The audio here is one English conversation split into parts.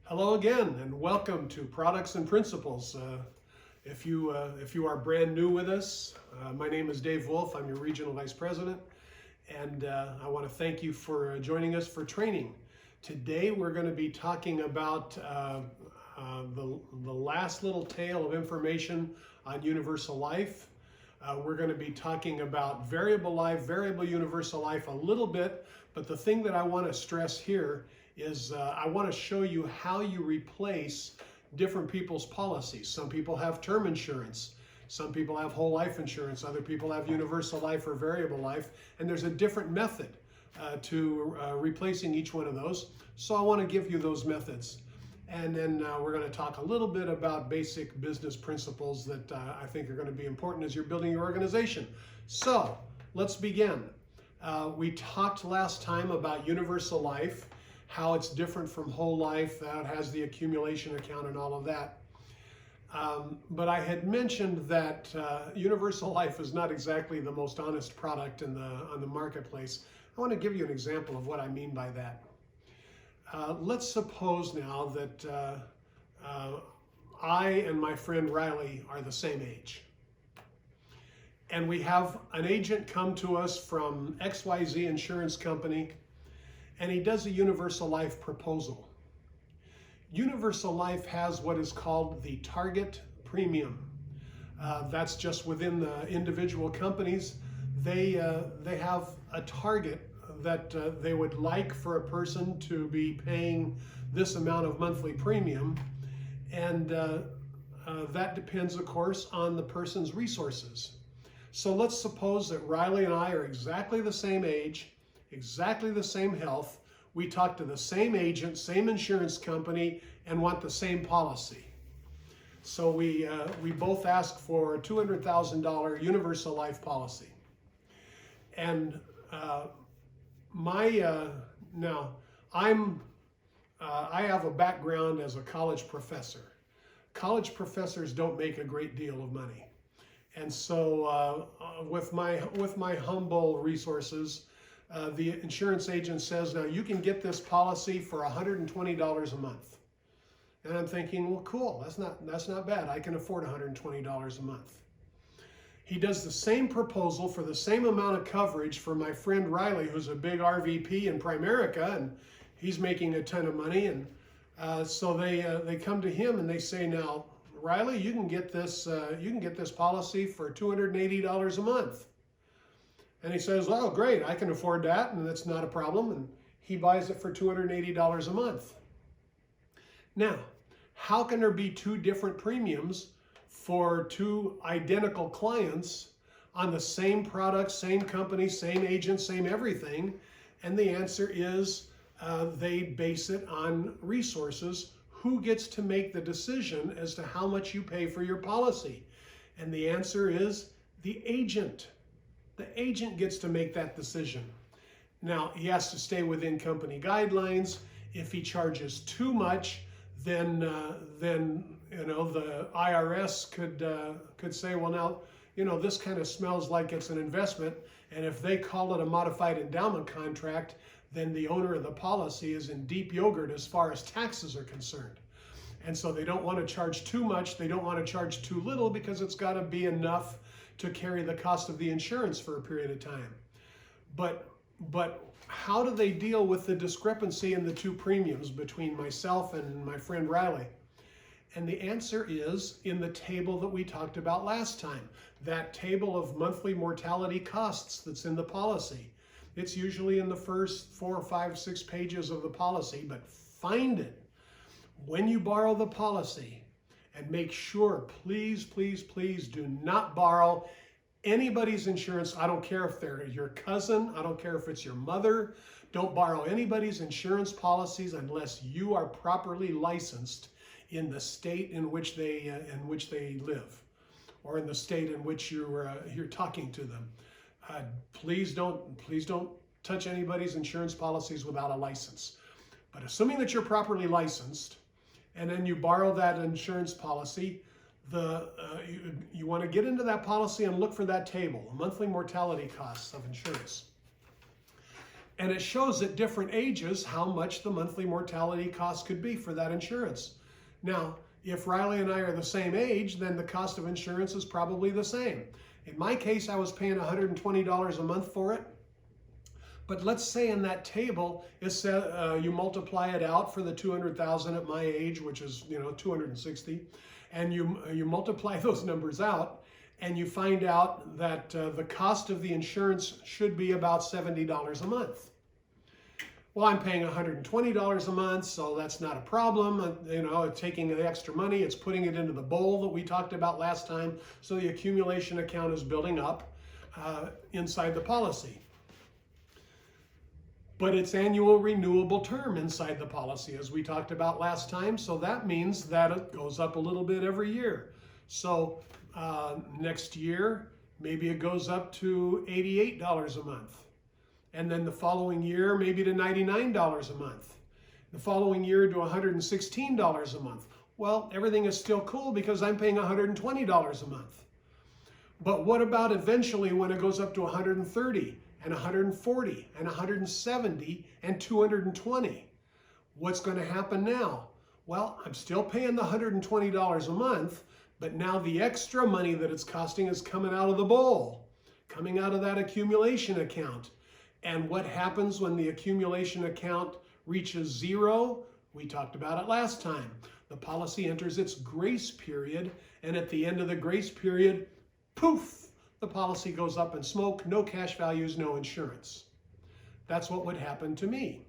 Hello again, and welcome to Products and Principles. If you are brand new with us, my name is Dave Wolf. I'm your Regional Vice President, and I want to thank you for joining us for training. Today we're going to be talking about the last little tail of information on Universal Life. We're going to be talking about variable life, variable universal life a little bit, but the thing that I want to stress here is I want to show you how you replace different people's policies. Some people have term insurance, some people have whole life insurance, other people have universal life or variable life, and there's a different method to replacing each one of those. So I want to give you those methods. And then we're going to talk a little bit about basic business principles that I think are going to be important as you're building your organization. So let's begin. We talked last time about universal life, how it's different from whole life, that has the accumulation account and all of that. But I had mentioned that universal life is not exactly the most honest product on the marketplace. I want to give you an example of what I mean by that. Let's suppose now that I and my friend Riley are the same age. And we have an agent come to us from XYZ Insurance Company, and he does a universal life proposal. Universal life has what is called the target premium. That's just within the individual companies. They have a target that they would like for a person to be paying this amount of monthly premium, and that depends, of course, on the person's resources. So let's suppose that Riley and I are exactly the same age, exactly the same health. We talk to the same agent, same insurance company, and want the same policy. So we both ask for a $200,000 universal life policy. And I have a background as a college professor. College professors don't make a great deal of money. And so with my humble resources, the insurance agent says, now you can get this policy for $120 a month. And I'm thinking, well, cool, that's not bad. I can afford $120 a month. He does the same proposal for the same amount of coverage for my friend Riley, who's a big RVP in Primerica, and he's making a ton of money. And so they come to him and they say, now, Riley, you can get this policy for $280 a month. And he says, oh, great, I can afford that, and that's not a problem. And he buys it for $280 a month. Now, how can there be two different premiums for two identical clients on the same product, same company, same agent, same everything? And the answer is they base it on resources. Who gets to make the decision as to how much you pay for your policy? And the answer is the agent. The agent gets to make that decision. Now, he has to stay within company guidelines. If he charges too much, then you know, the IRS could say, well, now, you know, this kind of smells like it's an investment, and if they call it a modified endowment contract, then the owner of the policy is in deep yogurt as far as taxes are concerned. And so they don't want to charge too much, they don't want to charge too little, because it's got to be enough to carry the cost of the insurance for a period of time. But how do they deal with the discrepancy in the two premiums between myself and my friend Riley? And the answer is in the table that we talked about last time, that table of monthly mortality costs that's in the policy. It's usually in the first 4, 5, 6 pages of the policy, but find it when you borrow the policy, and make sure, please, please, please do not borrow anybody's insurance. I don't care if they're your cousin, I don't care if it's your mother. Don't borrow anybody's insurance policies unless you are properly licensed in the state in which they live, or in the state in which you're talking to them. Please don't touch anybody's insurance policies without a license. But assuming that you're properly licensed, and then you borrow that insurance policy, you want to get into that policy and look for that table, monthly mortality costs of insurance. And it shows at different ages how much the monthly mortality cost could be for that insurance. Now, if Riley and I are the same age, then the cost of insurance is probably the same. In my case, I was paying $120 a month for it. But let's say in that table, you multiply it out for the 200,000 at my age, which is 260, and you multiply those numbers out, and you find out that the cost of the insurance should be about $70 a month. Well, I'm paying $120 a month, so that's not a problem. Taking the extra money, it's putting it into the bowl that we talked about last time, so the accumulation account is building up inside the policy. But it's annual renewable term inside the policy, as we talked about last time, so that means that it goes up a little bit every year. So next year, maybe it goes up to $88 a month. And then the following year, maybe to $99 a month. The following year to $116 a month. Well, everything is still cool because I'm paying $120 a month. But what about eventually when it goes up to $130 and $140 and $170 and $220? What's going to happen now? Well, I'm still paying the $120 a month, but now the extra money that it's costing is coming out of the bowl, coming out of that accumulation account. And what happens when the accumulation account reaches zero? We talked about it last time. The policy enters its grace period, and at the end of the grace period, poof, the policy goes up in smoke, no cash values, no insurance. That's what would happen to me.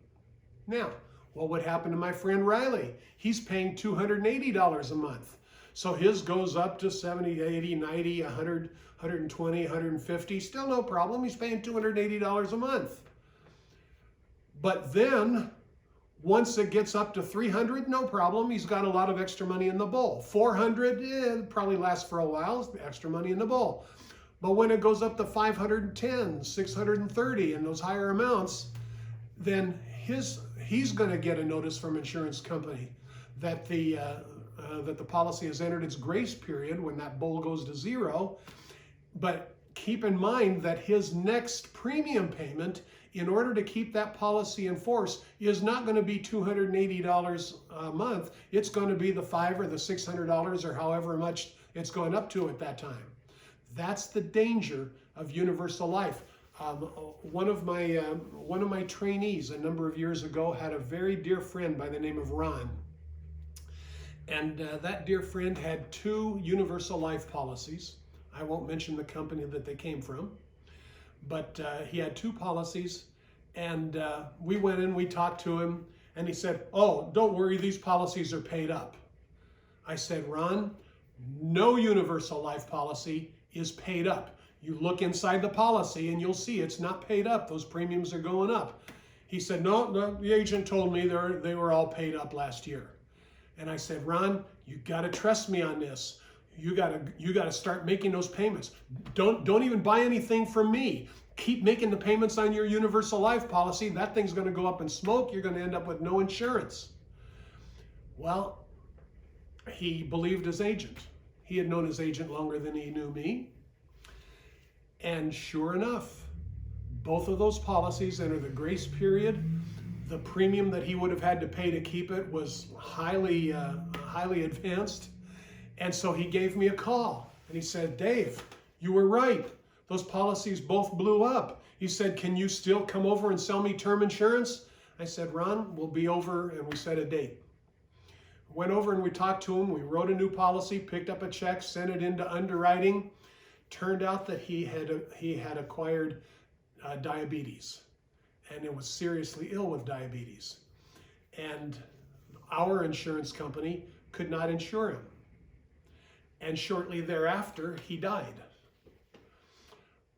Now, what would happen to my friend Riley? He's paying $280 a month. So his goes up to 70, 80, 90, 100, 120, 150. Still no problem. He's paying $280 a month. But then, once it gets up to 300, no problem. He's got a lot of extra money in the bowl. 400, it probably lasts for a while, extra money in the bowl. But when it goes up to 510, 630, and those higher amounts, then he's going to get a notice from insurance company that the policy has entered its grace period when that bowl goes to zero. But keep in mind that his next premium payment, in order to keep that policy in force, is not going to be $280 a month. It's going to be the $500 or the $600 or however much it's going up to at that time. That's the danger of universal life. One of my trainees a number of years ago had a very dear friend by the name of Ron. And that dear friend had 2 universal life policies. I won't mention the company that they came from, but he had 2 policies, and we went in, we talked to him, and he said, "Oh, don't worry, these policies are paid up." I said, "Ron, no universal life policy is paid up. You look inside the policy and you'll see it's not paid up. Those premiums are going up." He said, "No, the agent told me they were all paid up last year." And I said, "Ron, you got to trust me on this. You got to start making those payments. Don't even buy anything from me. Keep making the payments on your universal life policy. That thing's going to go up in smoke. You're going to end up with no insurance." Well, he believed his agent. He had known his agent longer than he knew me. And sure enough, both of those policies enter the grace period. The premium that he would have had to pay to keep it was highly advanced. And so he gave me a call and he said, "Dave, you were right. Those policies both blew up." He said, "Can you still come over and sell me term insurance?" I said, "Ron, we'll be over," and we set a date. Went over and we talked to him. We wrote a new policy, picked up a check, sent it into underwriting. Turned out that he had acquired diabetes, and it was seriously ill with diabetes. And our insurance company could not insure him. And shortly thereafter, he died.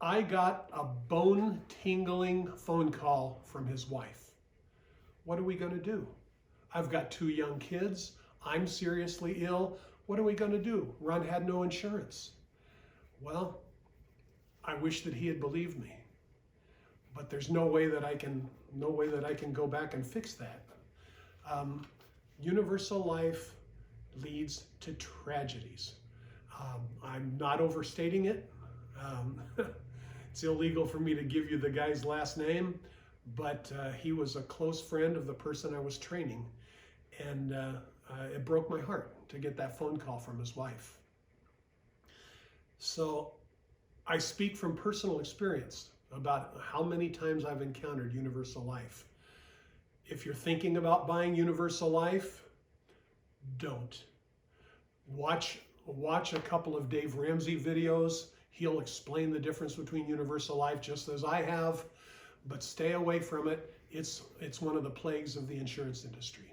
I got a bone-tingling phone call from his wife. What are we going to do? I've got 2 young kids. I'm seriously ill. What are we going to do? Ron had no insurance. Well, I wish that he had believed me, but there's no way that I can go back and fix that. Universal life leads to tragedies. I'm not overstating it. It's illegal for me to give you the guy's last name, but he was a close friend of the person I was training, and it broke my heart to get that phone call from his wife. So I speak from personal experience about how many times I've encountered Universal Life. If you're thinking about buying Universal Life, don't. Watch a couple of Dave Ramsey videos. He'll explain the difference between Universal Life just as I have, but stay away from it. It's one of the plagues of the insurance industry.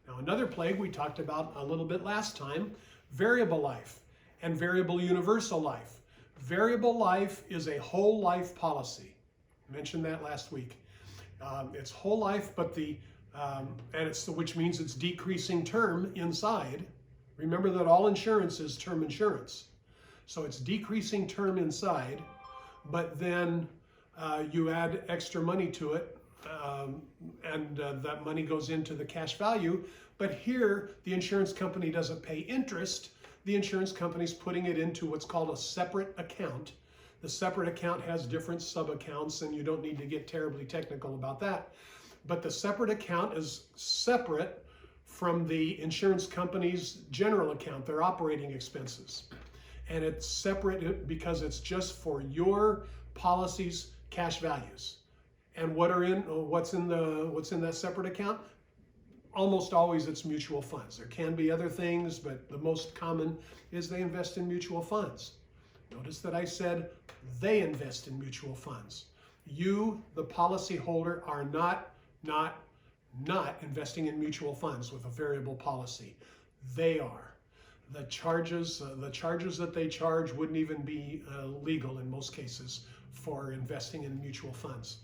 Now, another plague we talked about a little bit last time, variable life and variable universal life. Variable life is a whole life policy. I mentioned that last week. It's whole life, but which means it's decreasing term inside. Remember that all insurance is term insurance. So it's decreasing term inside, but then you add extra money to it, and that money goes into the cash value. But here, the insurance company doesn't pay interest. The insurance company's putting it into what's called a separate account. The separate account has different sub-accounts, and you don't need to get terribly technical about that. But the separate account is separate from the insurance company's general account, their operating expenses. And it's separate because it's just for your policy's cash values. And what's in that separate account? Almost always it's mutual funds. There can be other things, but the most common is they invest in mutual funds. Notice that I said they invest in mutual funds. You, the policyholder, are not investing in mutual funds with a variable policy. They are. The charges that they charge wouldn't even be legal in most cases for investing in mutual funds.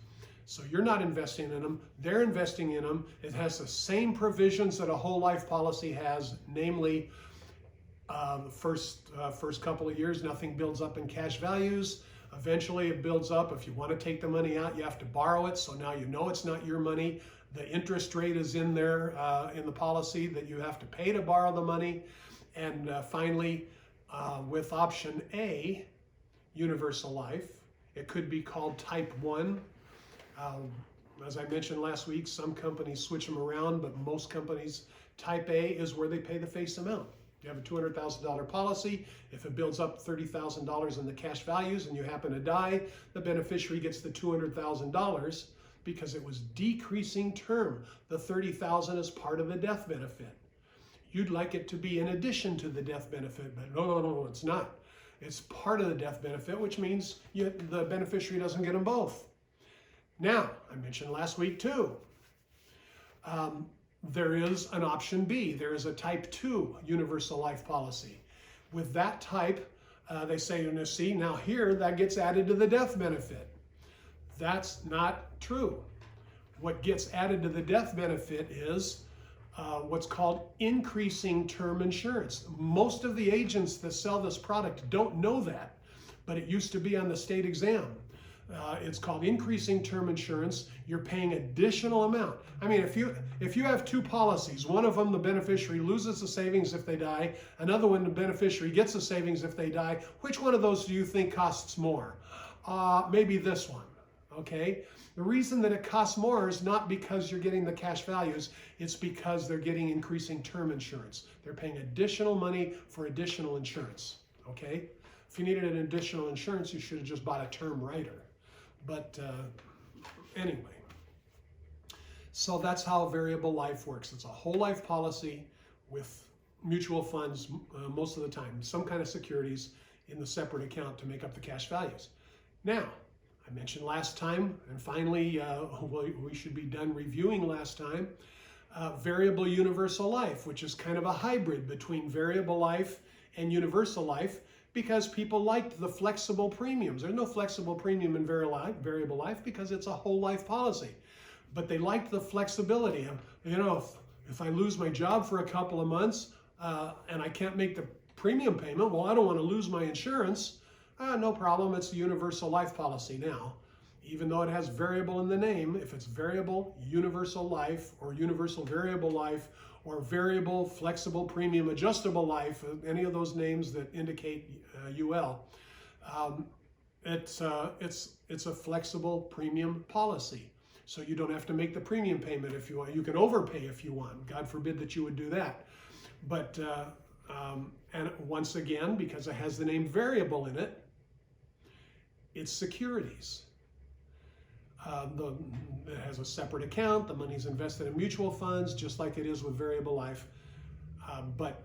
So you're not investing in them, they're investing in them. It has the same provisions that a whole life policy has, namely the first couple of years, nothing builds up in cash values. Eventually it builds up. If you want to take the money out, you have to borrow it. So now you know it's not your money. The interest rate is in there in the policy that you have to pay to borrow the money. And finally, with option A, Universal Life, it could be called Type 1. As I mentioned last week, some companies switch them around, but most companies, Type A is where they pay the face amount. You have a $200,000 policy. If it builds up $30,000 in the cash values and you happen to die, the beneficiary gets the $200,000 because it was decreasing term. The $30,000 is part of the death benefit. You'd like it to be in addition to the death benefit, but no, it's not. It's part of the death benefit, which means the beneficiary doesn't get them both. Now, I mentioned last week too, there is an option B. There is a Type 2 Universal Life policy. With that type, they say, see, now here, that gets added to the death benefit. That's not true. What gets added to the death benefit is what's called increasing term insurance. Most of the agents that sell this product don't know that, but it used to be on the state exam. It's called increasing term insurance. You're paying additional amount. I mean, if you have two policies, one of them the beneficiary loses the savings if they die, another one the beneficiary gets the savings if they die, which one of those do you think costs more? Maybe this one, okay? The reason that it costs more is not because you're getting the cash values, it's because they're getting increasing term insurance. They're paying additional money for additional insurance, okay? If you needed an additional insurance, you should have just bought a term rider. But anyway, so that's how variable life works. It's a whole life policy with mutual funds most of the time, some kind of securities in the separate account to make up the cash values. Now, I mentioned last time, and finally we should be done reviewing last time, variable universal life, which is kind of a hybrid between variable life and universal life, because people liked the flexible premiums. There's no flexible premium in variable life because it's a whole life policy. But they liked the flexibility. If I lose my job for a couple of months and I can't make the premium payment, well, I don't want to lose my insurance. No problem, it's a universal life policy now. Even though it has variable in the name, if it's variable universal life or universal variable life or variable flexible premium adjustable life, any of those names that indicate UL, it's a flexible premium policy. so you don't have to make the premium payment if you want. You can overpay if you want. God forbid that you would do that. But, and once again, because it has the name variable in it, it's securities. It has a separate account. The money's invested in mutual funds, just like it is with variable life. But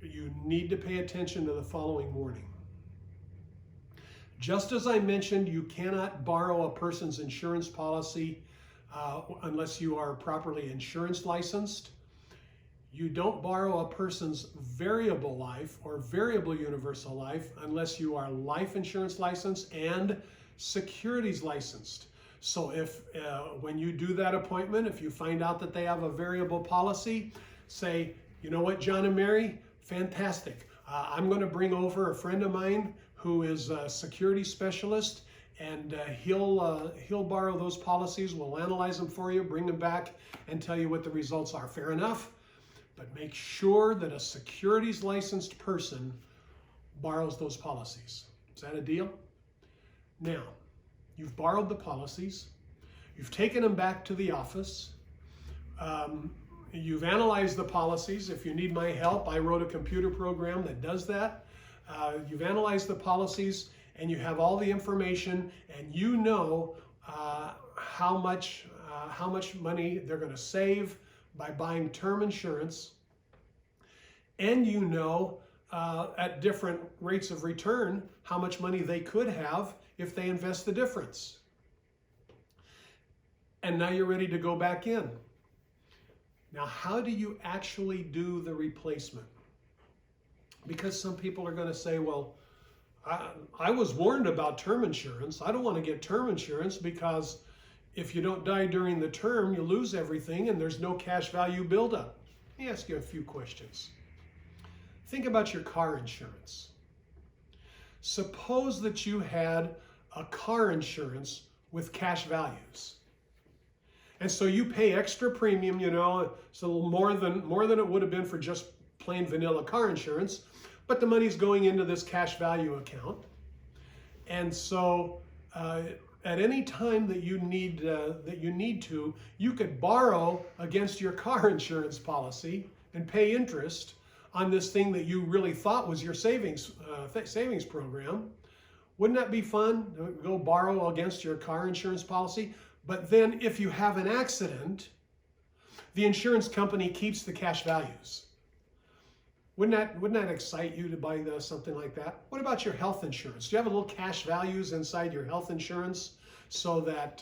you need to pay attention to the following warning. Just as I mentioned, you cannot borrow a person's insurance policy unless you are properly insurance licensed. You don't borrow a person's variable life or variable universal life unless you are life insurance licensed and securities licensed. So if when you do that appointment, if you find out that they have a variable policy, say, you know what, John and Mary, fantastic. I'm going to bring over a friend of mine who is a security specialist, and he'll borrow those policies. We'll analyze them for you, bring them back, and tell you what the results are. Fair enough? But make sure that a securities licensed person borrows those policies. Is that a deal? Now, you've borrowed the policies. You've taken them back to the office. You've analyzed the policies. If you need my help, I wrote a computer program that does that. You've analyzed the policies, and you have all the information, and you know how much money they're going to save by buying term insurance, and you know at different rates of return how much money they could have if they invest the difference. And now you're ready to go back in. Now, how do you actually do the replacement? Because some people are going to say, well, I was warned about term insurance. I don't want to get term insurance because if you don't die during the term, you lose everything and there's no cash value buildup. Let me ask you a few questions. Think about your car insurance. Suppose that you had a car insurance with cash values. And so you pay extra premium, you know, it's a little more than it would have been for just plain vanilla car insurance, but the money's going into this cash value account. And so at any time that you need to, you could borrow against your car insurance policy and pay interest on this thing that you really thought was your savings program. Wouldn't that be fun? Go borrow against your car insurance policy. But then if you have an accident, the insurance company keeps the cash values. Wouldn't that excite you to buy something like that? What about your health insurance? Do you have a little cash values inside your health insurance so that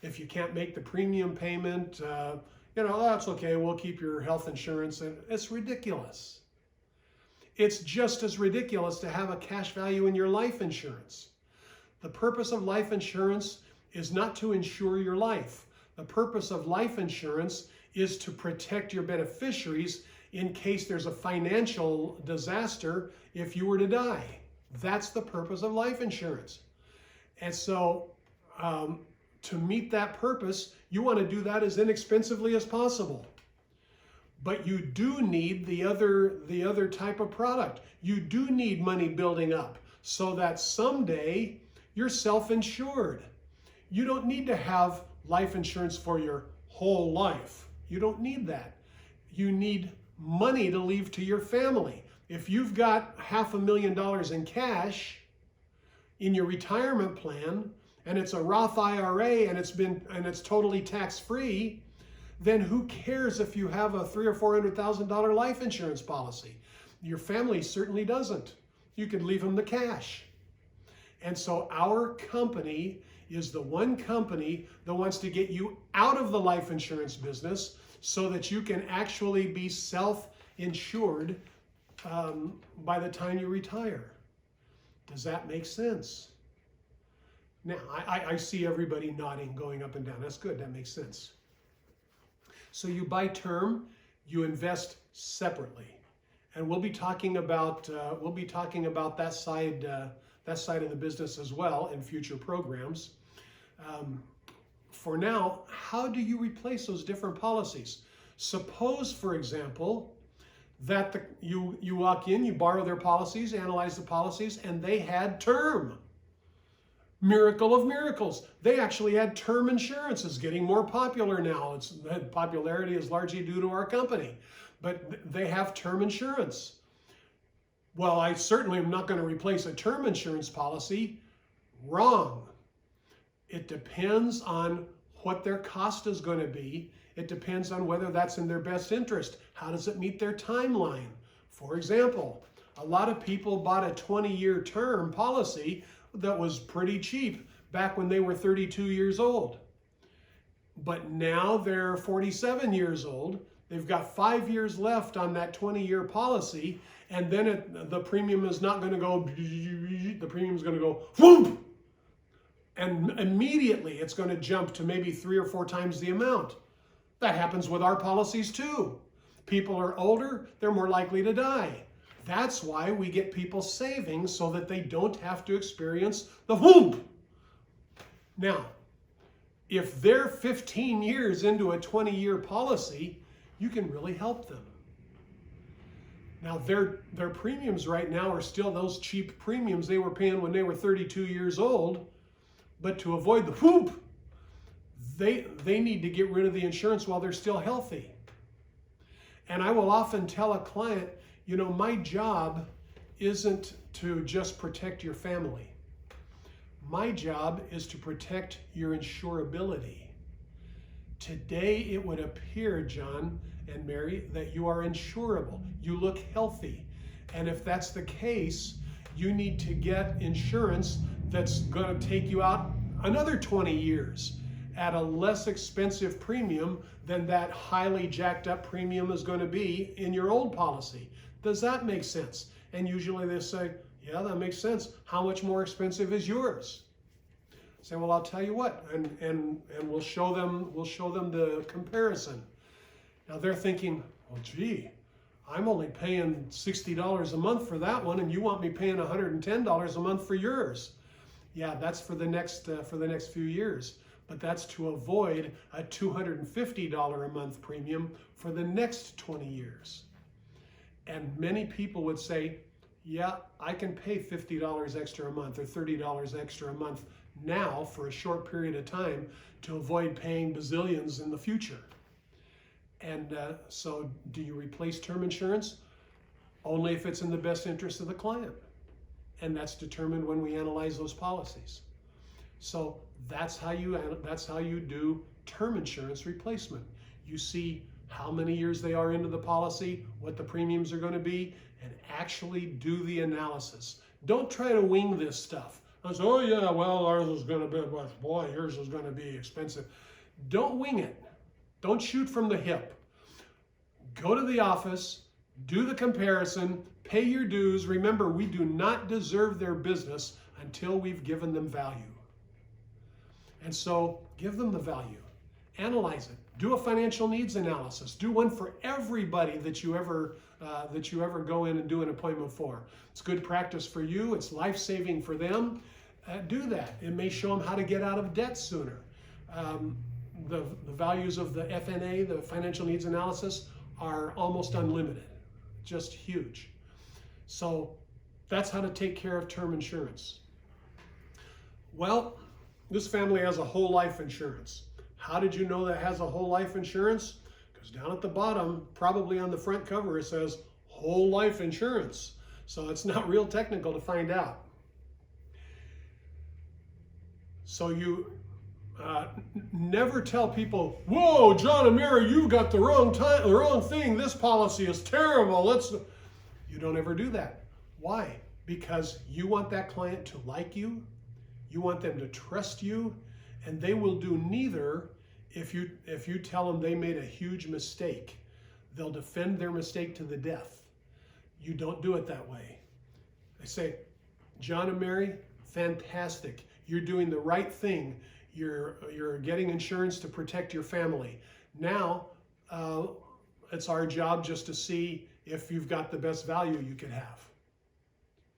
if you can't make the premium payment, you know, that's okay, we'll keep your health insurance? And it's ridiculous. It's just as ridiculous to have a cash value in your life insurance. The purpose of life insurance is not to insure your life. The purpose of life insurance is to protect your beneficiaries in case there's a financial disaster if you were to die. That's the purpose of life insurance. And so to meet that purpose, you want to do that as inexpensively as possible. But you do need the other type of product. You do need money building up so that someday you're self-insured. You don't need to have life insurance for your whole life. You don't need that. You need money to leave to your family. If you've got $500,000 in cash in your retirement plan, and it's a Roth IRA and it's totally tax-free, then who cares if you have a $300,000 or $400,000 life insurance policy? Your family certainly doesn't. You could leave them the cash. And so our company is the one company that wants to get you out of the life insurance business so that you can actually be self-insured by the time you retire. Does that make sense? Now, I see everybody nodding, going up and down. That's good. That makes sense. So you buy term, you invest separately, and we'll be talking about that side of the business as well in future programs. For now, how do you replace those different policies? Suppose, for example, that you walk in, you borrow their policies, analyze the policies, and they had term. Miracle of miracles. They actually had term insurance. It's getting more popular now. Popularity is largely due to our company, but they have term insurance. Well, I certainly am not going to replace a term insurance policy. Wrong. It depends on what their cost is going to be. It depends on whether that's in their best interest. How does it meet their timeline? For example, a lot of people bought a 20-year term policy that was pretty cheap back when they were 32 years old. But now they're 47 years old. They've got 5 years left on that 20-year policy, and then the premium is not going to go, the premium is going to go, whoop! And immediately it's going to jump to maybe 3 or 4 times the amount. That happens with our policies too. People are older, they're more likely to die. That's why we get people saving so that they don't have to experience the whoop. Now, if they're 15 years into a 20-year policy, you can really help them. Now, their premiums right now are still those cheap premiums they were paying when they were 32 years old. But to avoid the whoop, they need to get rid of the insurance while they're still healthy. And I will often tell a client, you know, my job isn't to just protect your family. My job is to protect your insurability. Today, it would appear, John and Mary, that you are insurable. You look healthy. And if that's the case, you need to get insurance that's going to take you out another 20 years at a less expensive premium than that highly jacked up premium is going to be in your old policy. Does that make sense? And usually they say, yeah, that makes sense. How much more expensive is yours? I say, well, I'll tell you what, and we'll show them the comparison. Now they're thinking, well, gee, I'm only paying $60 a month for that one, and you want me paying $110 a month for yours. Yeah, that's for the next few years, but that's to avoid a $250 a month premium for the next 20 years. And many people would say, yeah, I can pay $50 extra a month or $30 extra a month now for a short period of time to avoid paying bazillions in the future. And so do you replace term insurance? Only if it's in the best interest of the client. And that's determined when we analyze those policies. So that's how you do term insurance replacement. You see how many years they are into the policy, what the premiums are going to be, and actually do the analysis. Don't try to wing this stuff. I say, oh yeah, well, ours is going to be, boy, yours is going to be expensive. Don't wing it. Don't shoot from the hip. Go to the office, do the comparison, pay your dues. Remember, we do not deserve their business until we've given them value. And so give them the value. Analyze it. Do a financial needs analysis. Do one for everybody that you ever go in and do an appointment for. It's good practice for you. It's life-saving for them. Do that. It may show them how to get out of debt sooner. The values of the FNA, the financial needs analysis, are almost unlimited. Just huge. So that's how to take care of term insurance. Well, this family has a whole life insurance. How did you know that has a whole life insurance? Because down at the bottom, probably on the front cover, it says whole life insurance. So it's not real technical to find out. So you never tell people, whoa, John and Mary, you've got the wrong thing. This policy is terrible. You don't ever do that. Why? Because you want that client to like you. You want them to trust you. And they will do neither if you tell them they made a huge mistake. They'll defend their mistake to the death. You don't do it that way. They say, John and Mary, fantastic. You're doing the right thing. You're getting insurance to protect your family. Now, it's our job just to see if you've got the best value you could have.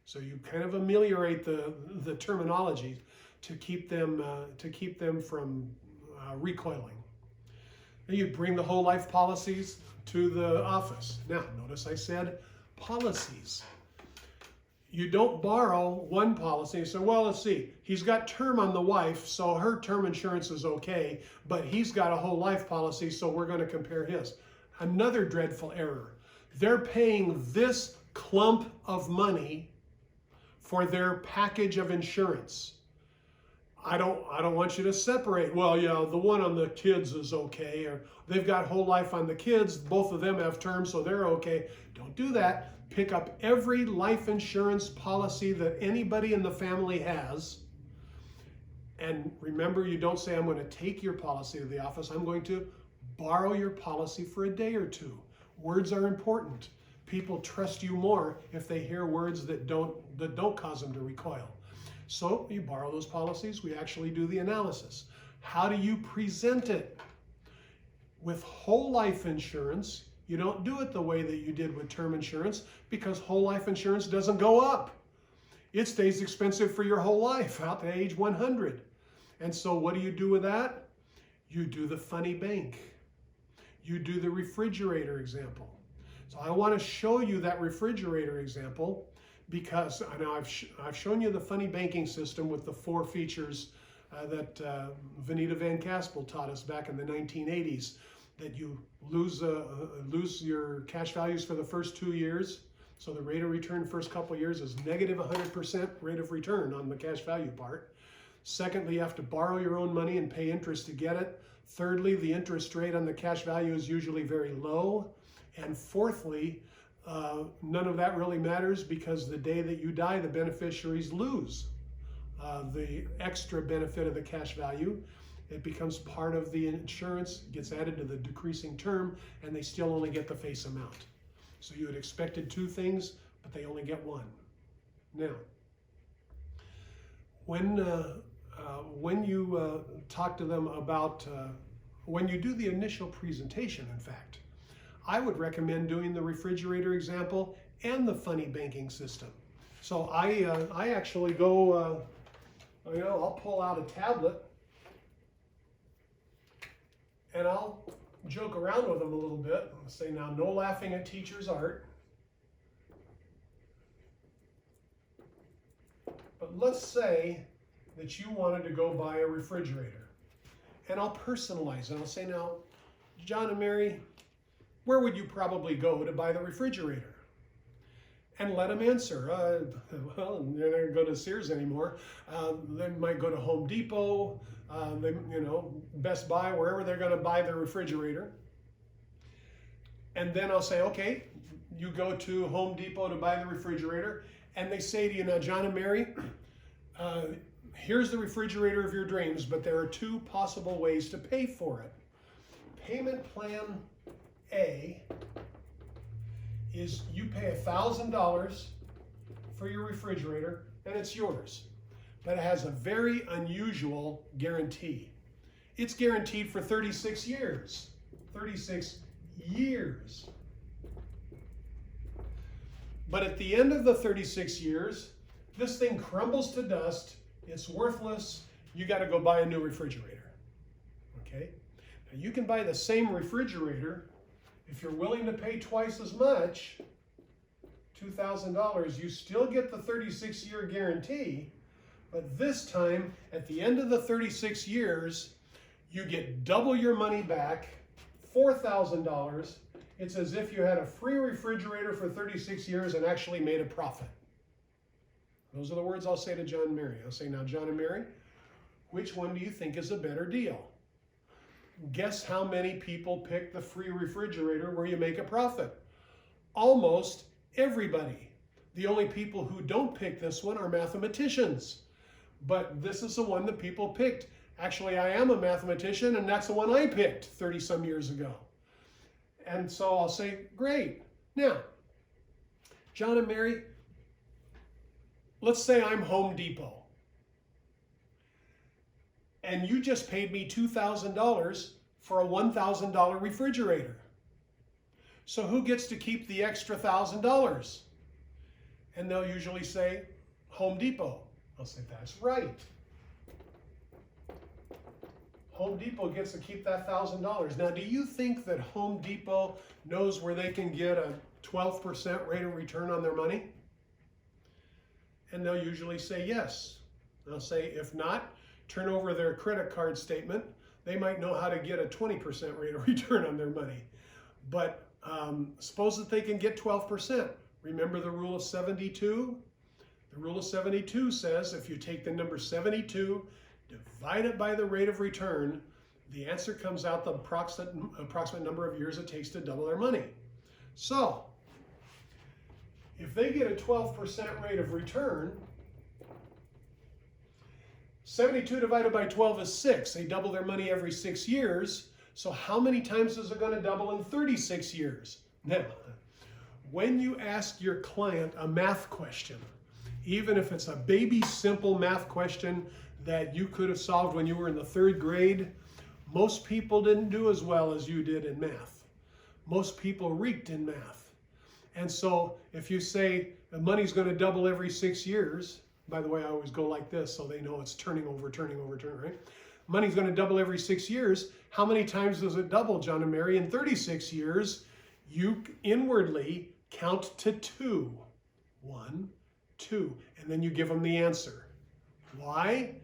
So you kind of ameliorate the terminology to keep them from recoiling. And you bring the whole life policies to the office. Now, notice I said policies. You don't borrow one policy. So, well, let's see. He's got term on the wife, so her term insurance is okay, but he's got a whole life policy, so we're going to compare his. Another dreadful error. They're paying this clump of money for their package of insurance. I don't want you to separate. Well, yeah, the one on the kids is okay, or they've got whole life on the kids. Both of them have term, so they're okay. Don't do that. Pick up every life insurance policy that anybody in the family has. And remember, you don't say, I'm going to take your policy to the office. I'm going to borrow your policy for a day or two. Words are important. People trust you more if they hear words that don't cause them to recoil. So you borrow those policies. We actually do the analysis. How do you present it? With whole life insurance, you don't do it the way that you did with term insurance, because whole life insurance doesn't go up. It stays expensive for your whole life out to age 100. And so what do you do with that? You do the funny bank. You do the refrigerator example. So I want to show you that refrigerator example, because now I've shown you the funny banking system with the 4 features that Vanita Van Caspel taught us back in the 1980s. That you lose your cash values for the first 2 years. So the rate of return first couple of years is negative 100% rate of return on the cash value part. Secondly, you have to borrow your own money and pay interest to get it. Thirdly, the interest rate on the cash value is usually very low. And fourthly, none of that really matters, because the day that you die, the beneficiaries lose the extra benefit of the cash value. It becomes part of the insurance, gets added to the decreasing term, and they still only get the face amount. So you had expected 2 things, but they only get 1. Now, when you talk to them about, when you do the initial presentation, in fact, I would recommend doing the refrigerator example and the funny banking system. So I actually go, I'll pull out a tablet and I'll joke around with them a little bit and say, now, no laughing at teacher's art. But let's say that you wanted to go buy a refrigerator. And I'll personalize it. I'll say, now, John and Mary, where would you probably go to buy the refrigerator? And let them answer. Well, they're not going to go to Sears anymore. They might go to Home Depot, Best Buy, wherever they're going to buy the refrigerator. And then I'll say, okay, you go to Home Depot to buy the refrigerator. And they say to you, now, John and Mary, here's the refrigerator of your dreams, but there are 2 possible ways to pay for it. Payment plan A is you pay $1,000 for your refrigerator and it's yours. But it has a very unusual guarantee. It's guaranteed for 36 years. 36 years. But at the end of the 36 years, this thing crumbles to dust, it's worthless, you got to go buy a new refrigerator. Okay? Now you can buy the same refrigerator if you're willing to pay twice as much, $2,000, you still get the 36-year guarantee, but this time, at the end of the 36 years, you get double your money back, $4,000. It's as if you had a free refrigerator for 36 years and actually made a profit. Those are the words I'll say to John and Mary. I'll say, now, John and Mary, which one do you think is a better deal? Guess how many people pick the free refrigerator where you make a profit? Almost everybody. The only people who don't pick this one are mathematicians. But this is the one that people picked. Actually, I am a mathematician, and that's the one I picked 30-some years ago. And so I'll say, great. Now, John and Mary, let's say I'm Home Depot. And you just paid me $2,000 for a $1,000 refrigerator. So who gets to keep the extra $1,000? And they'll usually say, Home Depot. I'll say, that's right. Home Depot gets to keep that $1,000. Now, do you think that Home Depot knows where they can get a 12% rate of return on their money? And they'll usually say yes. They'll say, if not, turn over their credit card statement. They might know how to get a 20% rate of return on their money. But suppose that they can get 12%. Remember the rule of 72? The rule of 72 says if you take the number 72, divide it by the rate of return, the answer comes out the approximate number of years it takes to double their money. So, if they get a 12% rate of return, 72 divided by 12 is 6. They double their money every 6 years. So how many times is it going to double in 36 years? Now, when you ask your client a math question, even if it's a baby simple math question that you could have solved when you were in the 3rd grade, most people didn't do as well as you did in math. Most people reeked in math. And so if you say the money's going to double every 6 years, by the way, I always go like this so they know it's turning over, right? Money's going to double every 6 years. How many times does it double, John and Mary? In 36 years, you inwardly count to 2. 1, 2. And then you give them the answer. Why?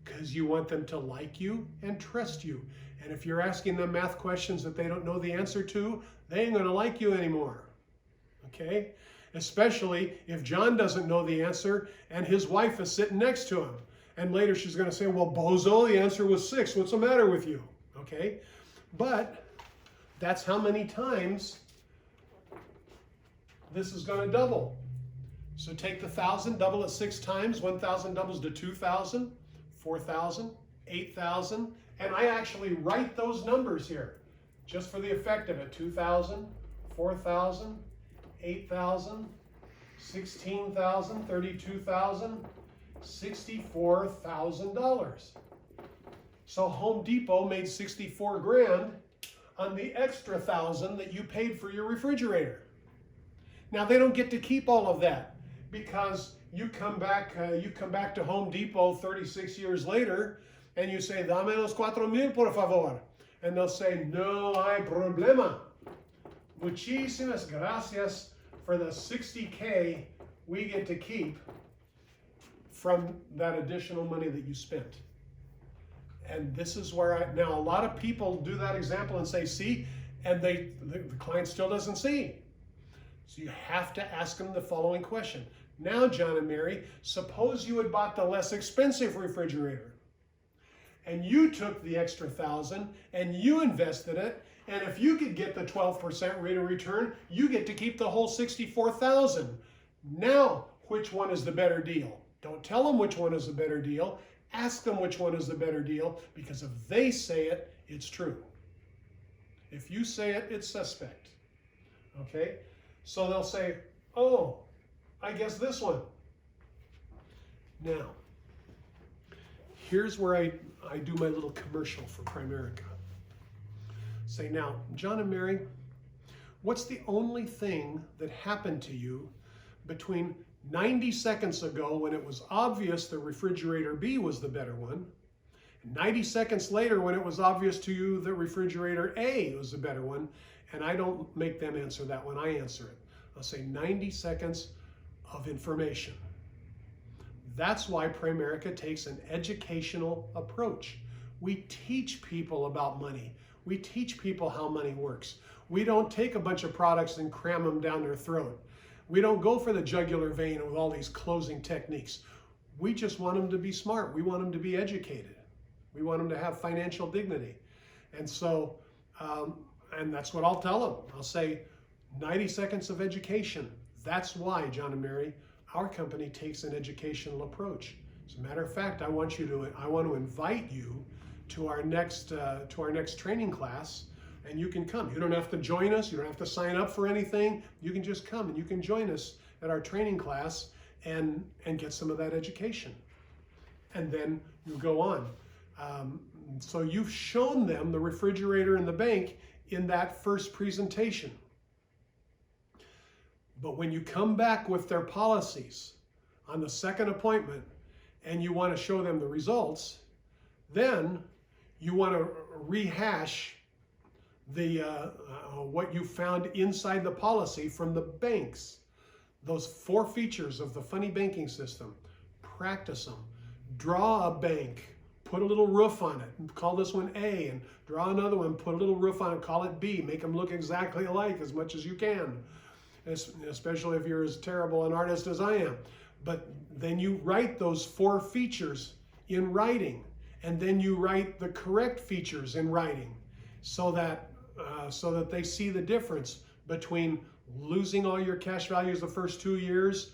Because you want them to like you and trust you. And if you're asking them math questions that they don't know the answer to, they ain't going to like you anymore. Okay? Especially if John doesn't know the answer and his wife is sitting next to him. And later she's going to say, well, bozo, the answer was 6. What's the matter with you? Okay? But that's how many times this is going to double. So take the 1,000, double it 6 times. 1,000 doubles to 2,000, 4,000, 8,000. And I actually write those numbers here just for the effect of it. 2,000, 4,000, 8,000, 16,000, 32,000, $64,000. So Home Depot made 64 grand on the extra 1,000 that you paid for your refrigerator. Now they don't get to keep all of that because you come back to Home Depot 36 years later and you say, dame los 4,000 por favor. And they'll say, no hay problema. Muchísimas gracias for the 60K we get to keep from that additional money that you spent. And this is where now a lot of people do that example and say, see, and the client still doesn't see. So you have to ask them the following question. Now, John and Mary, suppose you had bought the less expensive refrigerator and you took the extra 1,000 and you invested it. And if you could get the 12% rate of return, you get to keep the whole 64,000. Now, which one is the better deal? Don't tell them which one is the better deal. Ask them which one is the better deal, because if they say it, it's true. If you say it, it's suspect. Okay? So they'll say, oh, I guess this one. Now, here's where I do my little commercial for Primerica. Say, now, John and Mary, what's the only thing that happened to you between 90 seconds ago when it was obvious the refrigerator B was the better one, and 90 seconds later when it was obvious to you the refrigerator A was the better one? And I don't make them answer that one, I answer it. I'll say 90 seconds of information. That's why Primerica takes an educational approach. We teach people about money. We teach people how money works. We don't take a bunch of products and cram them down their throat. We don't go for the jugular vein with all these closing techniques. We just want them to be smart. We want them to be educated. We want them to have financial dignity. And so, and that's what I'll tell them. I'll say 90 seconds of education. That's why, John and Mary, our company takes an educational approach. As a matter of fact, I want to invite you to our next training class, and you can come. You don't have to join us. You don't have to sign up for anything. You can just come and you can join us at our training class and get some of that education. And then you go on. So you've shown them the refrigerator and the bank in that first presentation. But when you come back with their policies on the second appointment and you want to show them the results, then you want to rehash what you found inside the policy from the banks. Those 4 features of the funny banking system. Practice them. Draw a bank, put a little roof on it, call this one A, and draw another one, put a little roof on it, call it B. Make them look exactly alike as much as you can, especially if you're as terrible an artist as I am. But then you write those 4 features in writing, and then you write the correct features in writing, so that they see the difference between losing all your cash values the first 2 years,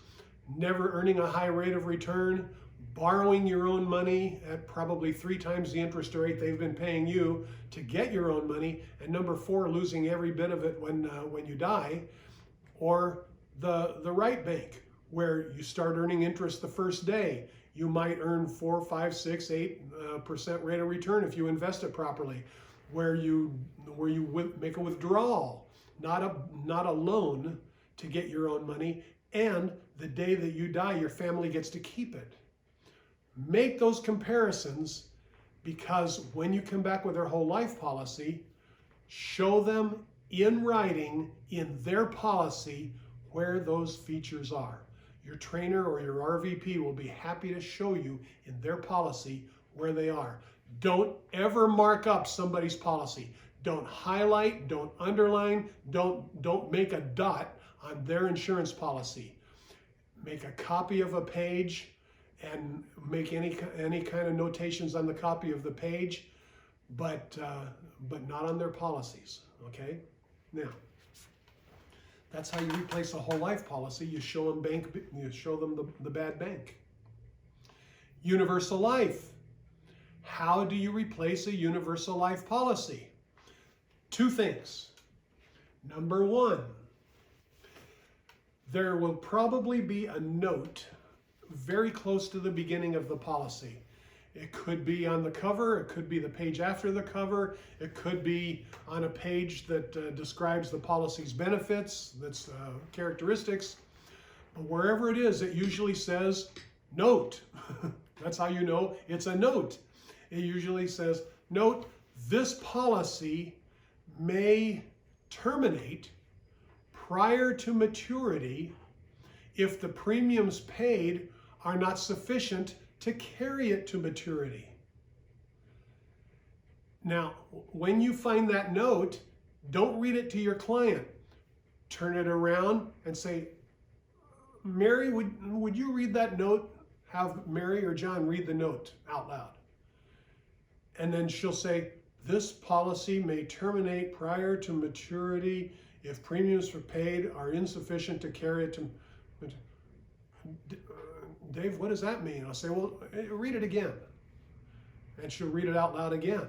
never earning a high rate of return, borrowing your own money at probably 3 times the interest rate they've been paying you to get your own money, and number 4, losing every bit of it when you die, or the right bank, where you start earning interest the first day. You might earn 4, 5, 6, 8% rate of return if you invest it properly, where you make a withdrawal, not a loan to get your own money, and the day that you die, your family gets to keep it. Make those comparisons, because when you come back with their whole life policy, show them in writing in their policy where those features are. Your trainer or your RVP will be happy to show you in their policy where they are. Don't ever mark up somebody's policy. Don't highlight, don't underline, don't make a dot on their insurance policy. Make a copy of a page and make any kind of notations on the copy of the page, but not on their policies. Okay? Now, that's how you replace a whole life policy. You show them the bad bank. Universal life. How do you replace a universal life policy? 2 things. Number 1, there will probably be a note very close to the beginning of the policy. It could be on the cover, it could be the page after the cover, it could be on a page that describes the policy's benefits, that's characteristics. But wherever it is, it usually says note. That's how you know it's a note. It usually says, note, this policy may terminate prior to maturity if the premiums paid are not sufficient to carry it to maturity. Now, when you find that note, don't read it to your client. Turn it around and say, Mary, would you read that note? Have Mary or John read the note out loud. And then she'll say, this policy may terminate prior to maturity if premiums for paid are insufficient to carry it to... Dave, what does that mean? I'll say, well, read it again. And she'll read it out loud again.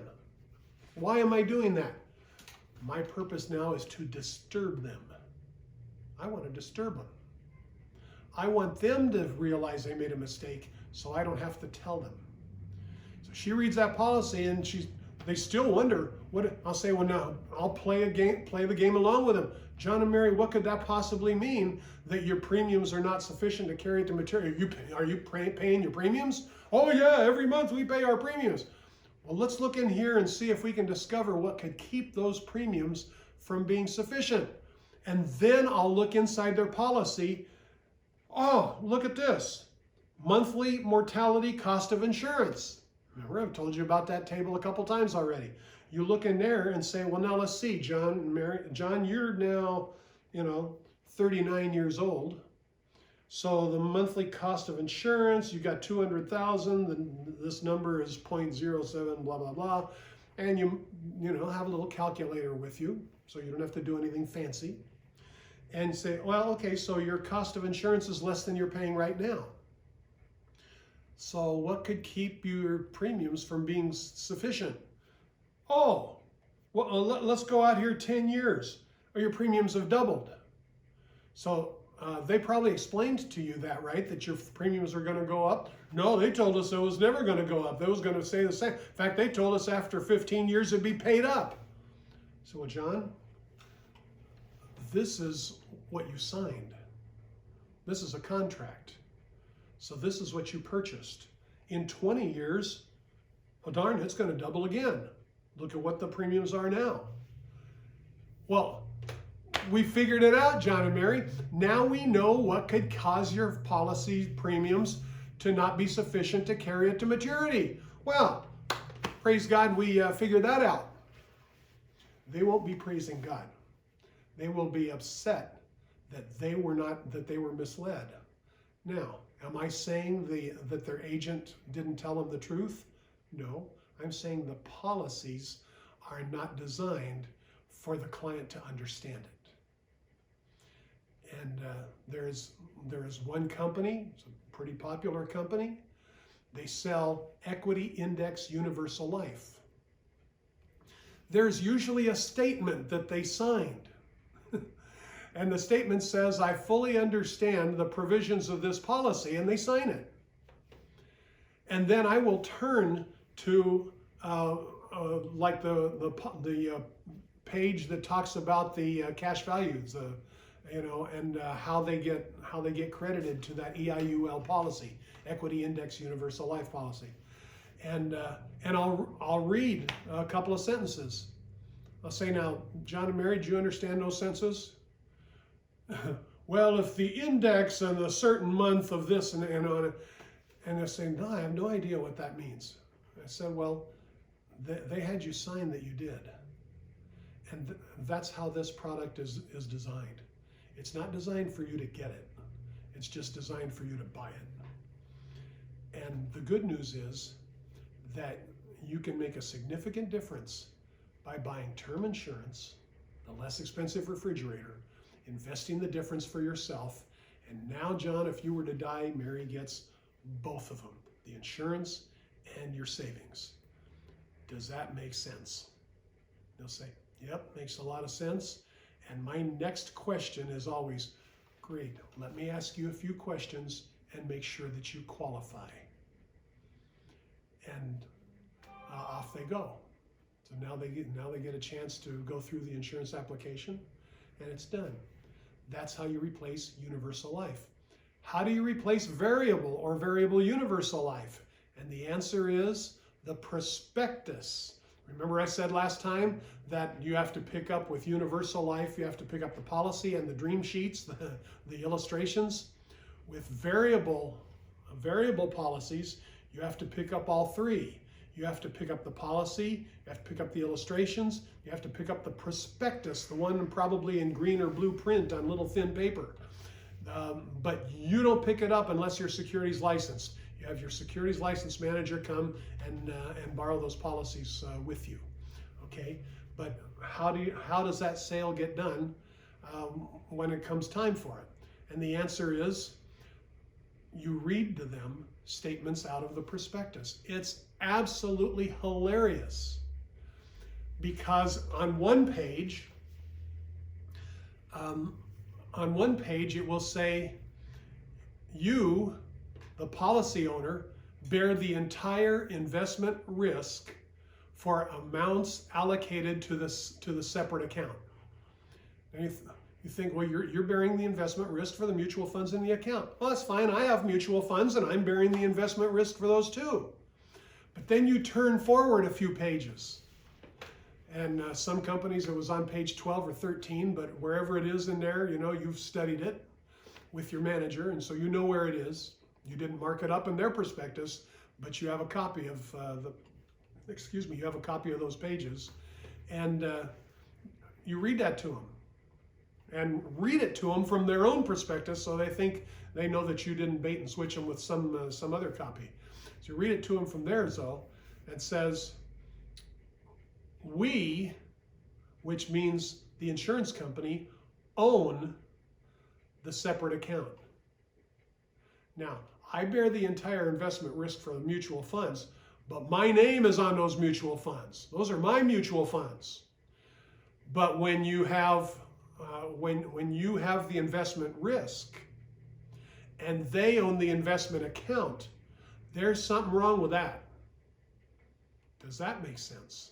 Why am I doing that? My purpose now is to disturb them. I want to disturb them. I want them to realize they made a mistake so I don't have to tell them. So she reads that policy and they still wonder what. I'll say, well, now I'll play the game along with them. John and Mary, what could that possibly mean that your premiums are not sufficient to carry it to maturity? Are you paying your premiums? Oh yeah, every month we pay our premiums. Well, let's look in here and see if we can discover what could keep those premiums from being sufficient. And then I'll look inside their policy. Oh, look at this. Monthly mortality cost of insurance. Remember, I've told you about that table a couple times already. You look in there and say, well, now let's see, John and Mary. John, you're now, 39 years old. So the monthly cost of insurance, you got 200,000, then this number is 0.07, blah, blah, blah. And you have a little calculator with you, so you don't have to do anything fancy. And say, well, okay, so your cost of insurance is less than you're paying right now. So what could keep your premiums from being sufficient? Oh, well, let's go out here 10 years, or your premiums have doubled. So they probably explained to you that, right? That your premiums are going to go up? No, they told us it was never going to go up. They was going to stay the same. In fact, they told us after 15 years it'd be paid up. So, well, John, this is what you signed. This is a contract. So this is what you purchased. In 20 years, well, darn, it's going to double again. Look at what the premiums are now. Well, we figured it out, John and Mary. Now we know what could cause your policy premiums to not be sufficient to carry it to maturity. Well, praise God, we figured that out. They won't be praising God. They will be upset that they were misled. Now, am I saying that their agent didn't tell them the truth? No, I'm saying the policies are not designed for the client to understand it. And there is one company, it's a pretty popular company. They sell Equity Index Universal Life. There's usually a statement that they signed. And the statement says, I fully understand the provisions of this policy, and they sign it. And then I will turn to like the page that talks about the cash values, and how they get credited to that EIUL policy, Equity Index Universal Life policy, and I'll read a couple of sentences. I'll say, now, John and Mary, do you understand those sentences? Well, if the index and a certain month of this and on it, and they're saying, no, I have no idea what that means. I said, well, they had you sign that you did. And that's how this product is designed. It's not designed for you to get it. It's just designed for you to buy it. And the good news is that you can make a significant difference by buying term insurance, the less expensive refrigerator, investing the difference for yourself. And now, John, if you were to die, Mary gets both of them, the insurance and your savings. Does that make sense? They'll say, yep, makes a lot of sense. And my next question is always, great, let me ask you a few questions and make sure that you qualify. And off they go. So now they get a chance to go through the insurance application, and it's done. That's how you replace universal life. How do you replace variable or variable universal life? And the answer is the prospectus. Remember I said last time that you have to pick up with universal life, you have to pick up the policy and the dream sheets, the illustrations. With variable policies, you have to pick up all three. You have to pick up the policy, you have to pick up the illustrations, you have to pick up the prospectus, the one probably in green or blue print on little thin paper. But you don't pick it up unless you're securities licensed. You have your securities license manager come and borrow those policies with you. Okay, but how does that sale get done when it comes time for it? And the answer is you read to them statements out of the prospectus. It's absolutely hilarious because on one page it will say, you, the policy owner, bear the entire investment risk for amounts allocated to the separate account. And you think, well, you're bearing the investment risk for the mutual funds in the account. Well, that's fine. I have mutual funds and I'm bearing the investment risk for those too. But then you turn forward a few pages. And some companies it was on page 12 or 13, but wherever it is in there, you've studied it with your manager, and so you know where it is. You didn't mark it up in their prospectus, but you have a copy of you have a copy of those pages, and you read that to them. And read it to them from their own prospectus so they know that you didn't bait and switch them with some other copy. So you read it to them from theirs, though, and says, we, which means the insurance company, own the separate account. Now, I bear the entire investment risk for the mutual funds, but my name is on those mutual funds. Those are my mutual funds. But when you have when you have the investment risk and they own the investment account, there's something wrong with that. Does that make sense?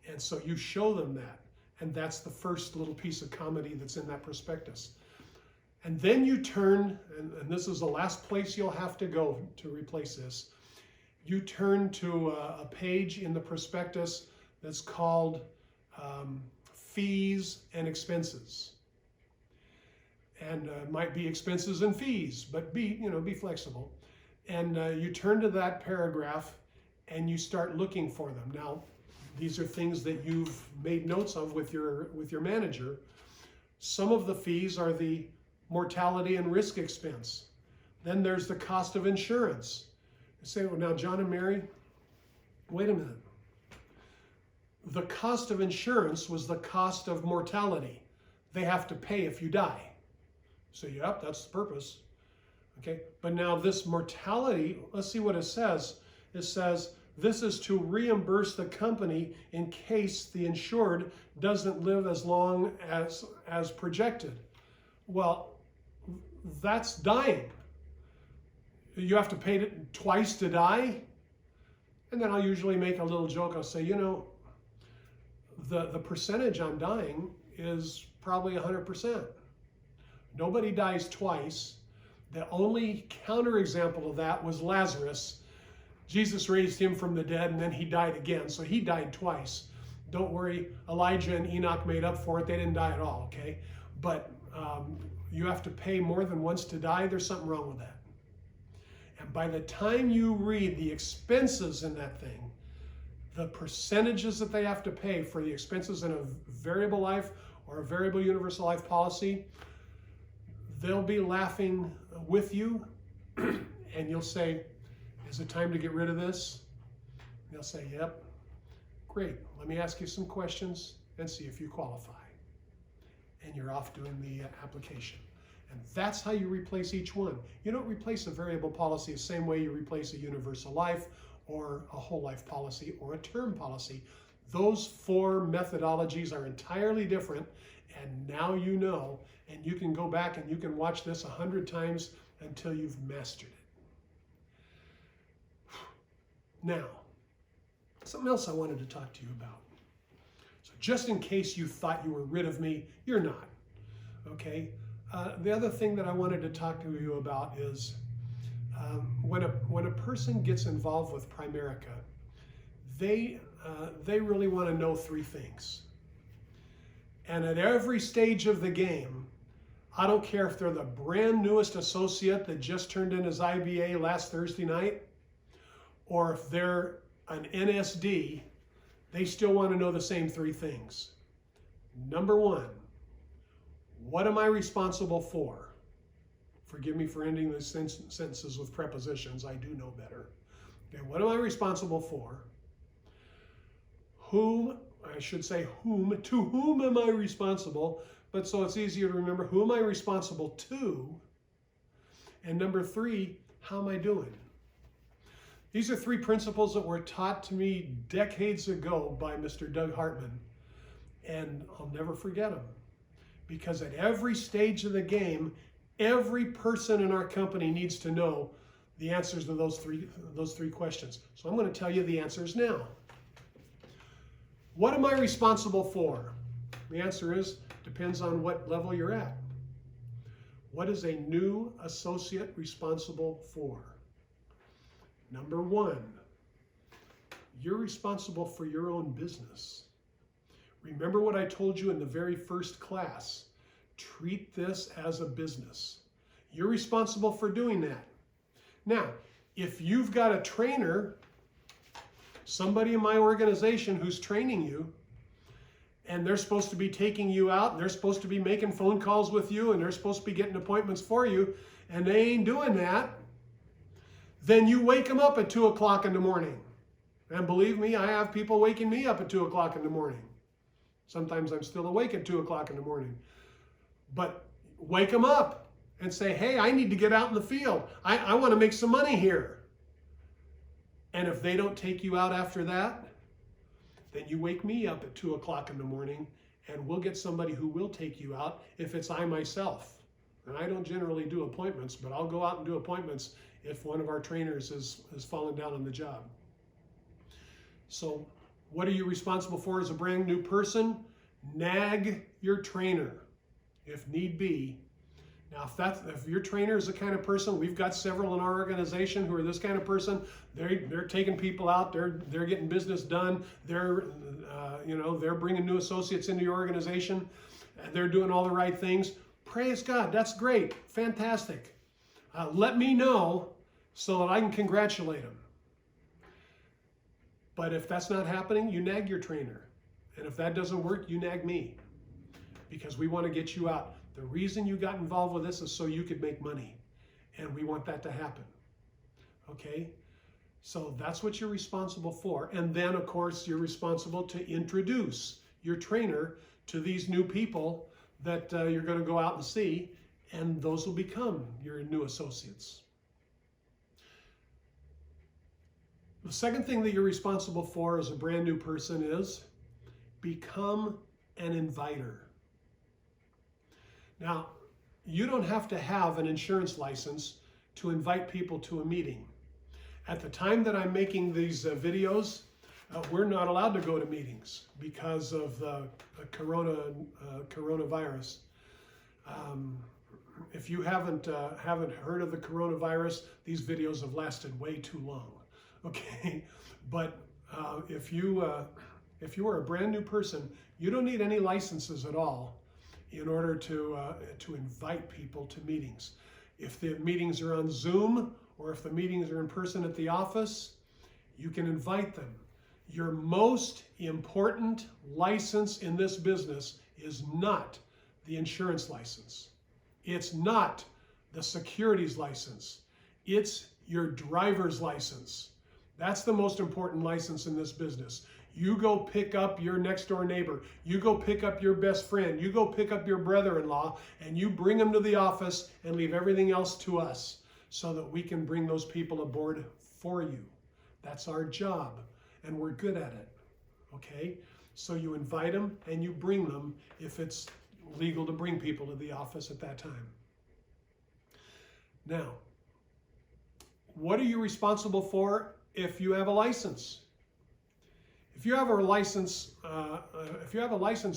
And so you show them that. And that's the first little piece of comedy that's in that prospectus. And then you turn, and this is the last place you'll have to go to replace this, you turn to a page in the prospectus that's called fees and expenses. And it might be expenses and fees, but be flexible. And you turn to that paragraph and you start looking for them. Now, these are things that you've made notes of with your manager. Some of the fees are the mortality and risk expense. Then there's the cost of insurance. You say, well, now, John and Mary, wait a minute. The cost of insurance was the cost of mortality. They have to pay if you die. So, yep, that's the purpose. Okay, but now this mortality, let's see what it says. It says, this is to reimburse the company in case the insured doesn't live as long as projected. Well, that's dying. You have to pay it twice to die? And then I'll usually make a little joke. I'll say, you know, the percentage on dying is probably 100%. Nobody dies twice. The only counterexample of that was Lazarus. Jesus raised him from the dead and then he died again. So he died twice. Don't worry, Elijah and Enoch made up for it. They didn't die at all, okay? But you have to pay more than once to die. There's something wrong with that. And by the time you read the expenses in that thing, the percentages that they have to pay for the expenses in a variable life or a variable universal life policy, they'll be laughing with you and you'll say, is it time to get rid of this? And they'll say, yep. Great, let me ask you some questions and see if you qualify. And you're off doing the application. And that's how you replace each one. You don't replace a variable policy the same way you replace a universal life or a whole life policy or a term policy. Those four methodologies are entirely different, and now you know, and you can go back and you can watch this 100 times until you've mastered it. Now, something else I wanted to talk to you about. So just in case you thought you were rid of me, you're not, okay? The other thing that I wanted to talk to you about is when a person gets involved with Primerica, they really want to know three things. And at every stage of the game, I don't care if they're the brand newest associate that just turned in his IBA last Thursday night, or if they're an NSD, they still want to know the same three things. Number one, what am I responsible for? Forgive me for ending the sentences with prepositions. I do know better. Okay, what am I responsible for? Whom, I should say whom, to whom am I responsible? But so it's easier to remember, who am I responsible to? And number three, how am I doing? These are three principles that were taught to me decades ago by Mr. Doug Hartman. And I'll never forget them. Because at every stage of the game, every person in our company needs to know the answers to those three questions. So I'm going to tell you the answers now. What am I responsible for? The answer is, depends on what level you're at. What is a new associate responsible for? Number one, you're responsible for your own business. Remember what I told you in the very first class. Treat this as a business. You're responsible for doing that. Now, if you've got a trainer, somebody in my organization who's training you, and they're supposed to be taking you out, and they're supposed to be making phone calls with you, and they're supposed to be getting appointments for you, and they ain't doing that, then you wake them up at 2 o'clock in the morning. And believe me, I have people waking me up at 2 o'clock in the morning. Sometimes I'm still awake at 2 o'clock in the morning. But wake them up and say, hey, I need to get out in the field. I want to make some money here. And if they don't take you out after that, then you wake me up at 2 o'clock in the morning and we'll get somebody who will take you out if it's I myself. And I don't generally do appointments, but I'll go out and do appointments if one of our trainers has fallen down on the job. So what are you responsible for as a brand new person? Nag your trainer if need be. Now, if your trainer is the kind of person, we've got several in our organization who are this kind of person. They're taking people out. They're getting business done. They're bringing new associates into your organization. They're doing all the right things. Praise God. That's great. Fantastic. Let me know so that I can congratulate them. But if that's not happening, you nag your trainer. And if that doesn't work, you nag me, because we want to get you out. The reason you got involved with this is so you could make money, and we want that to happen. Okay? So that's what you're responsible for. And then, of course, you're responsible to introduce your trainer to these new people that you're going to go out and see, and those will become your new associates. The second thing that you're responsible for as a brand new person is become an inviter. Now, you don't have to have an insurance license to invite people to a meeting. At the time that I'm making these videos, we're not allowed to go to meetings because of the coronavirus. If you haven't heard of the coronavirus, these videos have lasted way too long. Okay, but if you are a brand new person, you don't need any licenses at all in order to invite people to meetings. If the meetings are on Zoom or if the meetings are in person at the office, you can invite them. Your most important license in this business is not the insurance license. It's not the securities license. It's your driver's license. That's the most important license in this business. You go pick up your next door neighbor. You go pick up your best friend. You go pick up your brother-in-law, and you bring them to the office and leave everything else to us so that we can bring those people aboard for you. That's our job, and we're good at it. Okay? So you invite them and you bring them if it's legal to bring people to the office at that time. Now, what are you responsible for if you have a license? If you have a license,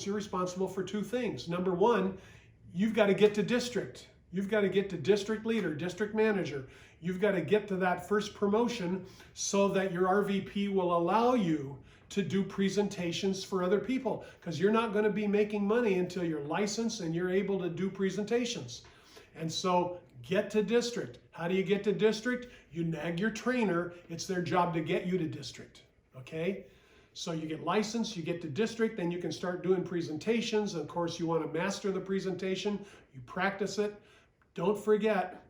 you're responsible for two things. Number one, you've got to get to district. You've got to get to district leader, district manager. You've got to get to that first promotion so that your RVP will allow you to do presentations for other people, because you're not going to be making money until you're licensed and you're able to do presentations. And so get to district. How do you get to district? You nag your trainer. It's their job to get you to district. Okay? So you get licensed, you get to district, then you can start doing presentations. Of course, you want to master the presentation. You practice it. Don't forget,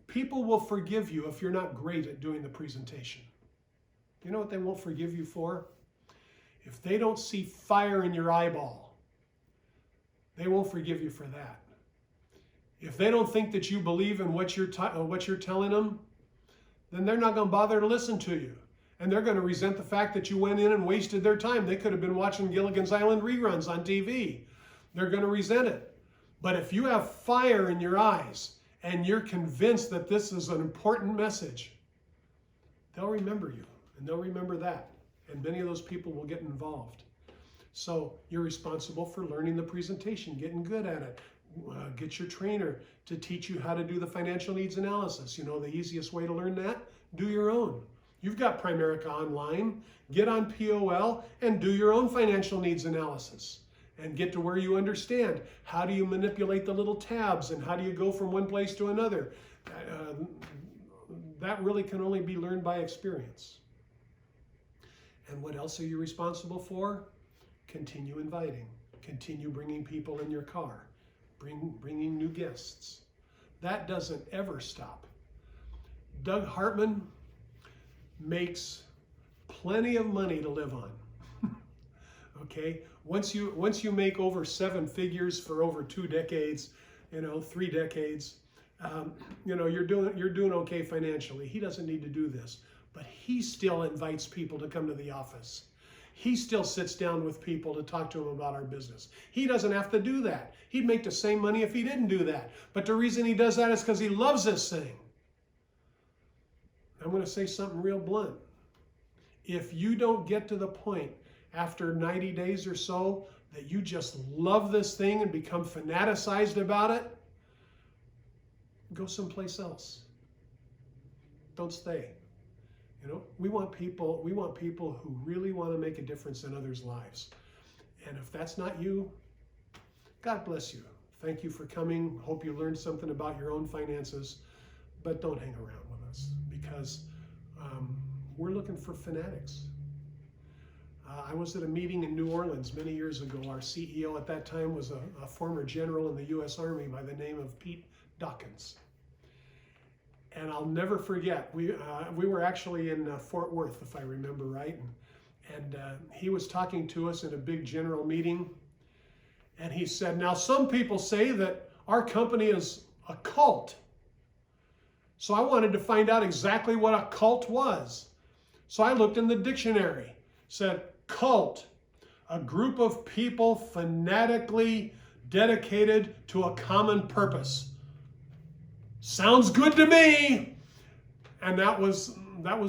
people will forgive you if you're not great at doing the presentation. You know what they won't forgive you for? If they don't see fire in your eyeball, they won't forgive you for that. If they don't think that you believe in what you're telling them, then they're not going to bother to listen to you. And they're going to resent the fact that you went in and wasted their time. They could have been watching Gilligan's Island reruns on TV. They're going to resent it. But if you have fire in your eyes and you're convinced that this is an important message, they'll remember you, and they'll remember that. And many of those people will get involved. So you're responsible for learning the presentation, getting good at it. Get your trainer to teach you how to do the financial needs analysis. You know the easiest way to learn that? Do your own. You've got Primerica Online. Get on POL and do your own financial needs analysis and get to where you understand. How do you manipulate the little tabs and how do you go from one place to another? That really can only be learned by experience. And what else are you responsible for? Continue inviting. Continue bringing people in your car. Bringing new guests. That doesn't ever stop. Doug Hartman makes plenty of money to live on. Okay, once you make over 7 figures for over 2 decades, 3 decades, you're doing okay financially. He doesn't need to do this, but he still invites people to come to the office. He still sits down with people to talk to them about our business. He doesn't have to do that. He'd make the same money if he didn't do that. But the reason he does that is because he loves this thing. I'm going to say something real blunt. If you don't get to the point after 90 days or so that you just love this thing and become fanaticized about it, go someplace else. Don't stay. We want people who really want to make a difference in others' lives. And if that's not you, God bless you. Thank you for coming. Hope you learned something about your own finances, but don't hang around with us, because we're looking for fanatics. I was at a meeting in New Orleans many years ago. Our CEO at that time was a former general in the U.S. Army by the name of Pete Dawkins. And I'll never forget, we were actually in Fort Worth, if I remember right, and he was talking to us in a big general meeting, and he said, now some people say that our company is a cult. So I wanted to find out exactly what a cult was. So I looked in the dictionary, said, cult, a group of people fanatically dedicated to a common purpose. Sounds good to me. And that was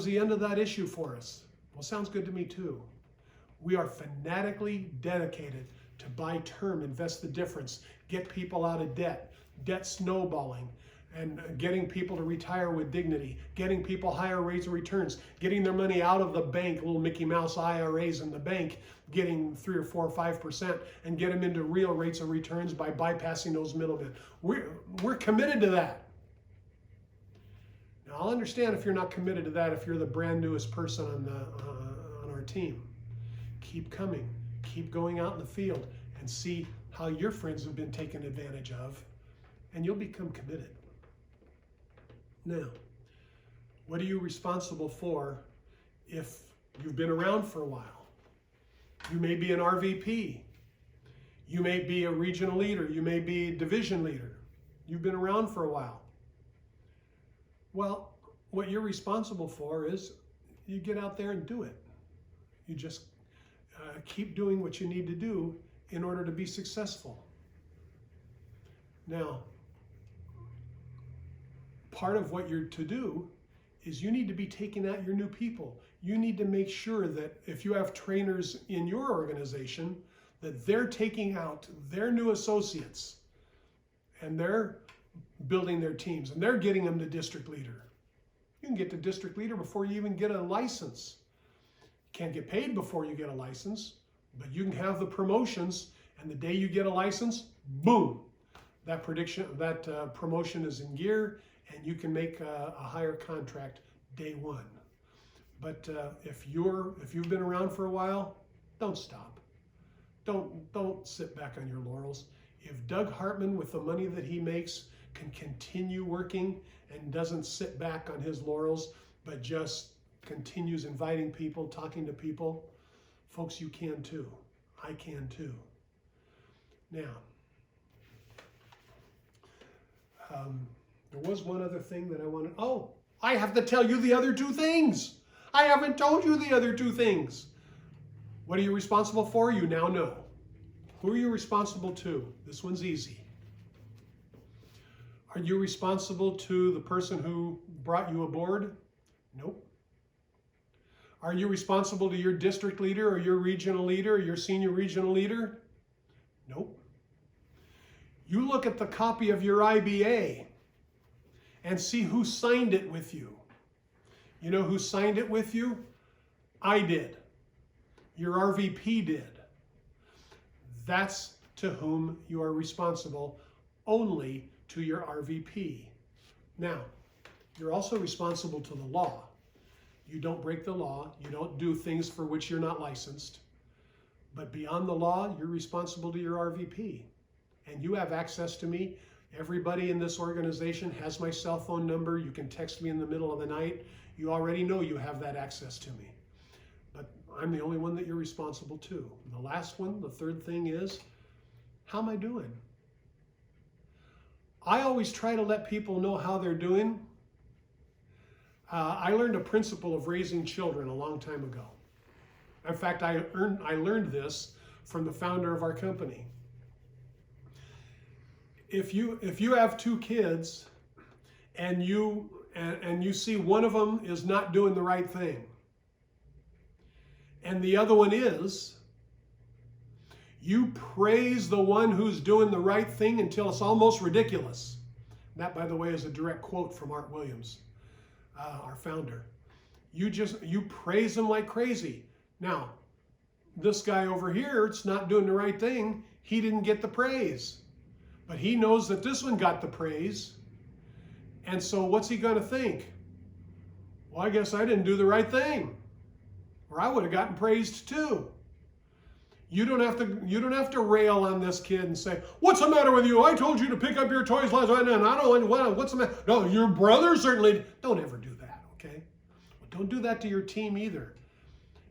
the end of that issue for us. Well, sounds good to me too. We are fanatically dedicated to buy term, invest the difference, get people out of debt, debt snowballing, and getting people to retire with dignity, getting people higher rates of returns, getting their money out of the bank, little Mickey Mouse IRAs in the bank, getting 3 or 4 or 5%, and get them into real rates of returns by bypassing those middlemen. We're committed to that. Now, I'll understand if you're not committed to that, if you're the brand newest person on our team. Keep coming, keep going out in the field, and see how your friends have been taken advantage of, and you'll become committed. Now, what are you responsible for if you've been around for a while? You may be an RVP. You may be a regional leader. You may be a division leader. You've been around for a while. Well, what you're responsible for is you get out there and do it. You just keep doing what you need to do in order to be successful. Now, part of what you're to do is you need to be taking out your new people. You need to make sure that if you have trainers in your organization, that they're taking out their new associates and they're building their teams and they're getting them to district leader. You can get to district leader before you even get a license. You can't get paid before you get a license, but you can have the promotions, and the day you get a license, boom, that promotion is in gear, and you can make a higher contract day one. But if you've been around for a while, don't stop. Don't sit back on your laurels. If Doug Hartman, with the money that he makes, can continue working and doesn't sit back on his laurels, but just continues inviting people, talking to people, folks, you can too. I can too. Now, there was one other thing that I wanted. Oh, I have to tell you the other two things. I haven't told you the other two things. What are you responsible for? You now know. Who are you responsible to? This one's easy. Are you responsible to the person who brought you aboard? Nope. Are you responsible to your district leader or your regional leader or your senior regional leader? Nope. You look at the copy of your IBA and see who signed it with you. You know who signed it with you? I did. Your RVP did. That's to whom you are responsible, only to your RVP. Now, you're also responsible to the law. You don't break the law. You don't do things for which you're not licensed. But beyond the law, you're responsible to your RVP. And you have access to me. Everybody in this organization has my cell phone number. You can text me in the middle of the night. You already know you have that access to me. But I'm the only one that you're responsible to. And the last one, the third thing is, how am I doing? I always try to let people know how they're doing. I learned a principle of raising children a long time ago. In fact, I learned this from the founder of our company. If you have two kids and you see one of them is not doing the right thing and the other one is, you praise the one who's doing the right thing until it's almost ridiculous. That, by the way, is a direct quote from Art Williams, our founder. You praise them like crazy. Now, this guy over here, it's not doing the right thing. He didn't get the praise. But he knows that this one got the praise. And so what's he going to think? Well, I guess I didn't do the right thing, or I would have gotten praised too. You don't have to rail on this kid and say, "What's the matter with you? I told you to pick up your toys last night, and I don't. What's the matter?" No, your brother certainly. Don't ever do that, okay? Well, don't do that to your team either.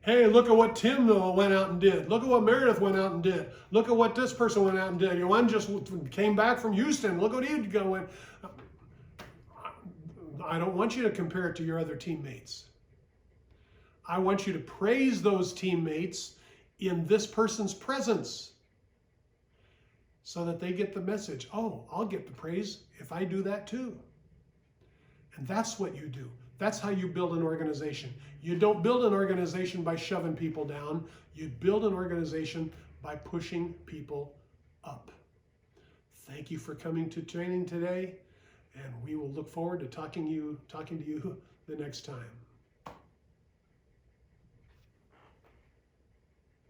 Hey, look at what Tim went out and did. Look at what Meredith went out and did. Look at what this person went out and did. One just came back from Houston. Look what he'd go in. I don't want you to compare it to your other teammates. I want you to praise those teammates in this person's presence so that they get the message. Oh, I'll get the praise if I do that too. And that's what you do. That's how you build an organization. You don't build an organization by shoving people down. You build an organization by pushing people up. Thank you for coming to training today, and we will look forward to talking to you the next time.